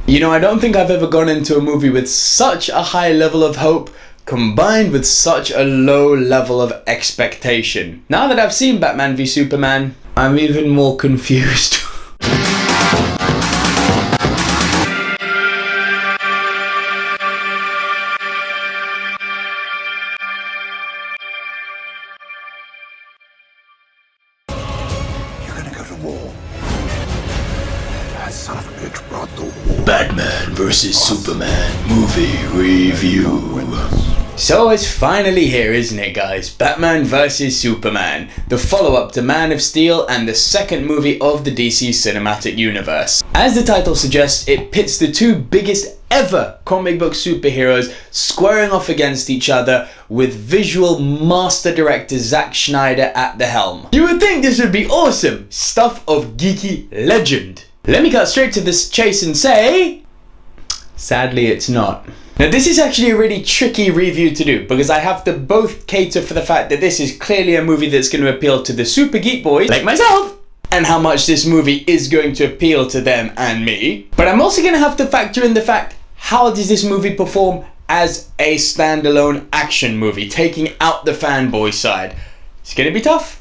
You know, I don't think I've ever gone into a movie with such a high level of hope combined with such a low level of expectation. Now that I've seen Batman v Superman, I'm even more confused. Batman vs Superman movie review. So it's finally here, isn't it, guys? Batman vs Superman, the follow-up to Man of Steel and the second movie of the DC cinematic universe. As the title suggests, it pits the two biggest ever comic book superheroes squaring off against each other with visual master director Zack Snyder at the helm. You would think this would be awesome, stuff of geeky legend. Let me cut straight to this chase and say, sadly it's not. Now this is actually a really tricky review to do because I have to both cater for the fact that this is clearly a movie that's going to appeal to the super geek boys like myself, and how much this movie is going to appeal to them and me. But I'm also going to have to factor in the fact, how does this movie perform as a standalone action movie, taking out the fanboy side? It's going to be tough,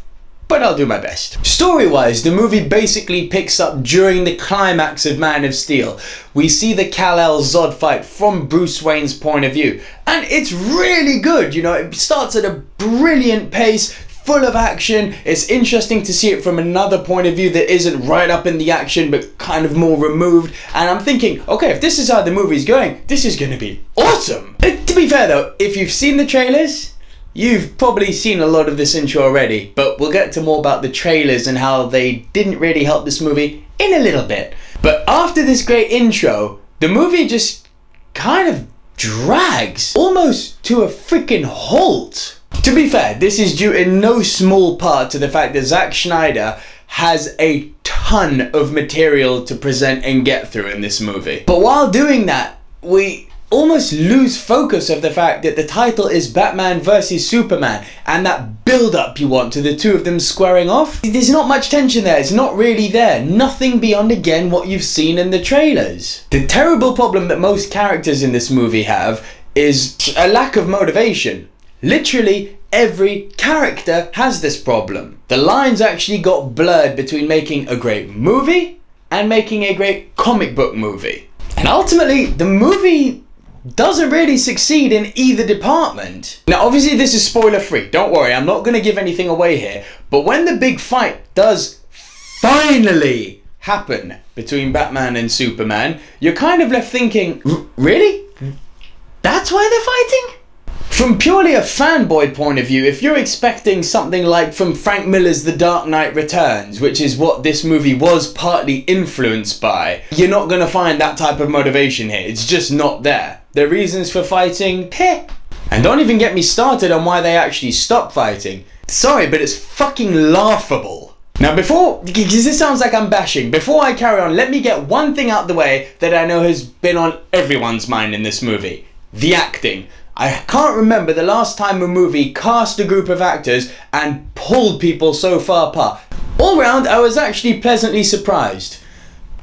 but I'll do my best. Story-wise, the movie basically picks up during the climax of Man of Steel. We see the Kal-El Zod fight from Bruce Wayne's point of view, and it's really good. You know, it starts at a brilliant pace, full of action. It's interesting to see it from another point of view that isn't right up in the action, but kind of more removed. And I'm thinking, okay, if this is how the movie's going, this is going to be awesome. To be fair though, if you've seen the trailers, you've probably seen a lot of this intro already, but we'll get to more about the trailers and how they didn't really help this movie in a little bit. But after this great intro, the movie just kind of drags, almost to a freaking halt. To be fair, this is due in no small part to the fact that Zack Snyder has a ton of material to present and get through in this movie. But while doing that, we almost lose focus of the fact that the title is Batman vs Superman, and that build-up you want to the two of them squaring off. There's not much tension there, it's not really there. Nothing beyond, again, what you've seen in the trailers. The terrible problem that most characters in this movie have is a lack of motivation. Literally every character has this problem. The lines actually got blurred between making a great movie and making a great comic book movie. And ultimately, the movie doesn't really succeed in either department. Now obviously this is spoiler free, don't worry, I'm not going to give anything away here, but when the big fight does finally happen between Batman and Superman, you're kind of left thinking, really? That's why they're fighting? From purely a fanboy point of view, if you're expecting something like from Frank Miller's The Dark Knight Returns, which is what this movie was partly influenced by, you're not going to find that type of motivation here. It's just not there. The reasons for fighting, heh. And don't even get me started on why they actually stopped fighting. Sorry, but it's fucking laughable. Now because this sounds like I'm bashing, before I carry on, let me get one thing out the way that I know has been on everyone's mind in this movie. The acting. I can't remember the last time a movie cast a group of actors and pulled people so far apart. All round, I was actually pleasantly surprised.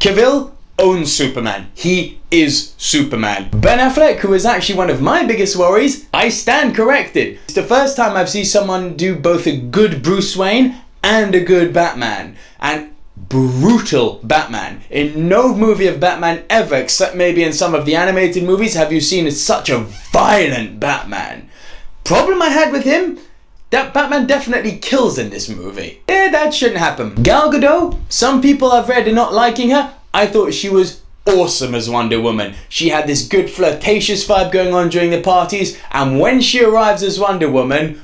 Cavill owns Superman. He is Superman. Ben Affleck, who is actually one of my biggest worries, I stand corrected. It's the first time I've seen someone do both a good Bruce Wayne and a good Batman. And brutal Batman. In no movie of Batman ever, except maybe in some of the animated movies, have you seen such a violent Batman. Problem I had with him, that Batman definitely kills in this movie. That shouldn't happen. Gal Gadot, some people I've read are not liking her. I thought she was awesome as Wonder Woman. She had this good flirtatious vibe going on during the parties, and when she arrives as Wonder Woman,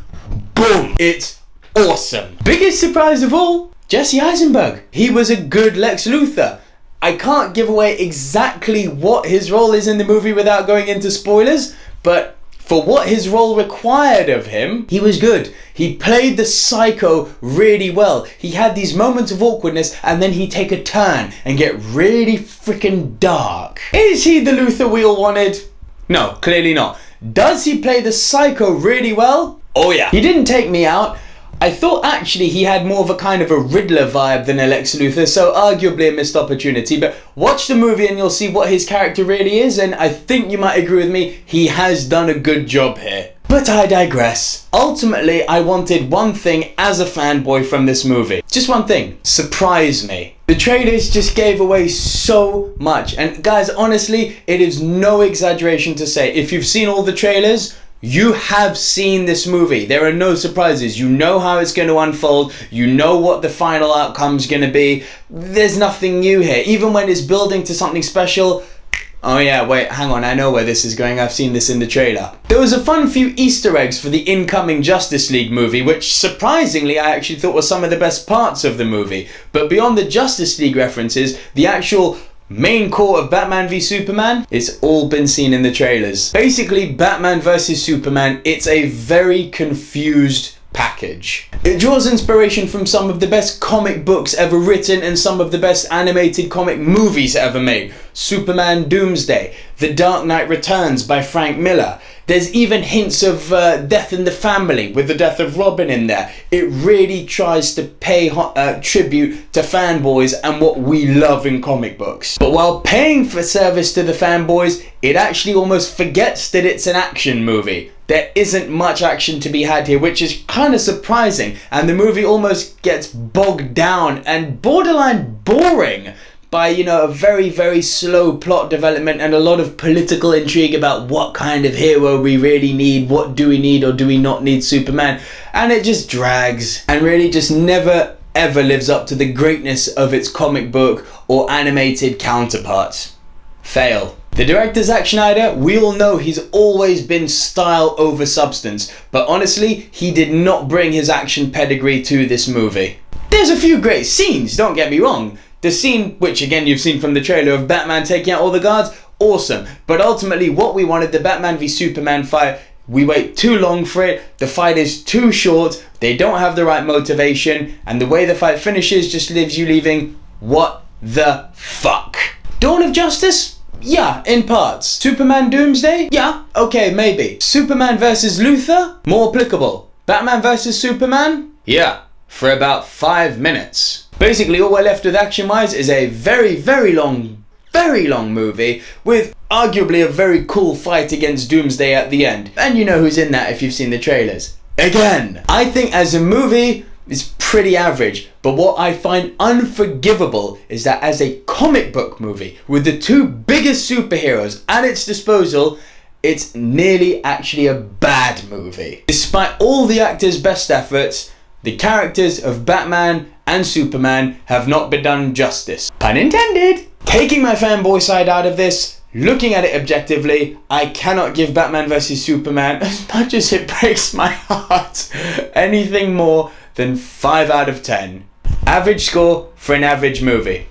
boom, it's awesome. Biggest surprise of all, Jesse Eisenberg. He was a good Lex Luthor. I can't give away exactly what his role is in the movie without going into spoilers, but for what his role required of him, he was good. He played the psycho really well. He had these moments of awkwardness and then he'd take a turn and get really freaking dark. Is he the Luthor we all wanted? No, clearly not. Does he play the psycho really well? Oh yeah. He didn't take me out. I thought actually he had more of a kind of a Riddler vibe than a Lex Luthor, so arguably a missed opportunity. But watch the movie and you'll see what his character really is, and I think you might agree with me, he has done a good job here. But I digress. Ultimately, I wanted one thing as a fanboy from this movie. Just one thing. Surprise me. The trailers just gave away so much. And guys, honestly, it is no exaggeration to say, if you've seen all the trailers, you have seen this movie. There are no surprises. You know how it's going to unfold. You know what the final outcome's going to be. There's nothing new here. Even when it's building to something special. Oh yeah, wait, hang on, I know where this is going. I've seen this in the trailer. There was a fun few Easter eggs for the incoming Justice League movie, which surprisingly I actually thought were some of the best parts of the movie. But beyond the Justice League references, the actual main core of Batman v Superman, it's all been seen in the trailers. Basically, Batman vs Superman, it's a very confused package. It draws inspiration from some of the best comic books ever written and some of the best animated comic movies ever made. Superman Doomsday, The Dark Knight Returns by Frank Miller. There's even hints of Death in the Family with the death of Robin in there. It really tries to pay tribute to fanboys and what we love in comic books. But while paying for service to the fanboys, it actually almost forgets that it's an action movie. There isn't much action to be had here, which is kind of surprising, and the movie almost gets bogged down and borderline boring by, you know, a very, very slow plot development and a lot of political intrigue about what kind of hero we really need, what do we need or do we not need Superman, and it just drags and really just never ever lives up to the greatness of its comic book or animated counterparts. Fail. The director Zack Snyder, we all know he's always been style over substance, but honestly, he did not bring his action pedigree to this movie. There's a few great scenes, don't get me wrong. The scene, which again you've seen from the trailer, of Batman taking out all the guards, awesome. But ultimately what we wanted, the Batman v Superman fight, we wait too long for it, the fight is too short, they don't have the right motivation, and the way the fight finishes just leaves you leaving, what the fuck? Dawn of Justice? Yeah, in parts. Superman Doomsday? Yeah, okay, maybe. Superman versus Luthor? More applicable. Batman versus Superman? Yeah, for about 5 minutes. Basically, all we're left with action-wise is a very, very long movie with arguably a very cool fight against Doomsday at the end. And you know who's in that if you've seen the trailers. Again, I think as a movie, it's pretty average, but what I find unforgivable is that as a comic book movie with the two biggest superheroes at its disposal, it's nearly actually a bad movie. Despite all the actors' best efforts, the characters of Batman and Superman have not been done justice. Pun intended! Taking my fanboy side out of this, looking at it objectively, I cannot give Batman vs Superman, as much as it breaks my heart, anything more than 5 out of 10. Average score for an average movie.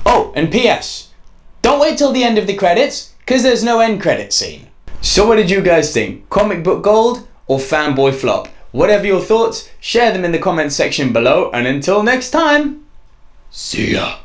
Oh, and PS, don't wait till the end of the credits, because there's no end credit scene. So what did you guys think? Comic book gold or fanboy flop? Whatever your thoughts, share them in the comments section below, and until next time, see ya.